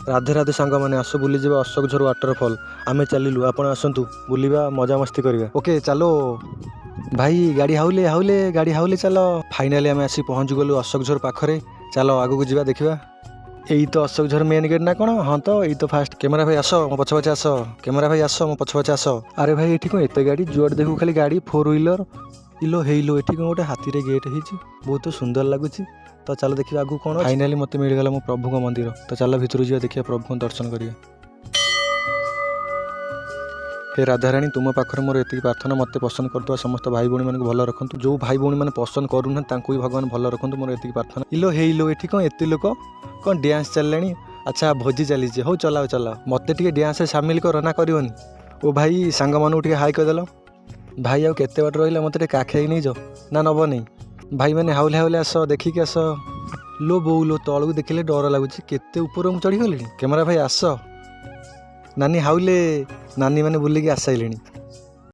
राधे राधे सांग मैंने आस बुलीजा अशोकझर वाटरफॉल आमे चलू आप आसतु बुलिबा मजा मस्ती करवा ओके चलो भाई गाड़ी हाउले हाउले गाड़ी हाउले चलो फाइनाली आम आसी पहुँच गलु अशोकझर पाखरे चलो आगू जावा देखा यही तो अशोकझर मेन गेट ना कौन हाँ तो यही तो फास्ट कैमेरा भाई आस मो पछ पछे आस कैमेरा भाई आस मो पछ पछे आस अरे भाई ये कौन एत गाड़ी जुआड़ देखू खाली गाड़ी 4 व्हीलर इलो हेलो ये कौन गोटे हाथी रे गेट हो बहुत सुंदर लगुच तो चलो देखिए आगू कौन फाइनाली मत मिलगला मो प्रभु मंदिर तो चलो भितर जा देखिए प्रभु को दर्शन करिए हे राधाराणी तुम पाखरे मोर एति प्रार्थना मत पसंद करता समस्त भाई भौणी मानक भल रखु जो भाई भौणी मैंने पसंद करूना भी भगवान भल रखु मोर एति प्रार्थना इलो हेलो ये कौन एत लोक कौन डांस चलने अच्छा भोजी चली हो चलाओ चलाओ मत टे डांस सामिल कर ना करनी ओ भाई सांग मानू टे हाई करदेल भाई आउ केते बाट रहा मत काखे नहीं जाओ ना नब नहीं भाई मैंने हाउले हाउले आस देखिक आस लो बोउ लो तलू देखिले डर लगुच केते ऊपर चढ़ी गली कैमेरा भाई आस नानी हाउले नानी मैंने बुलिकी आस सारे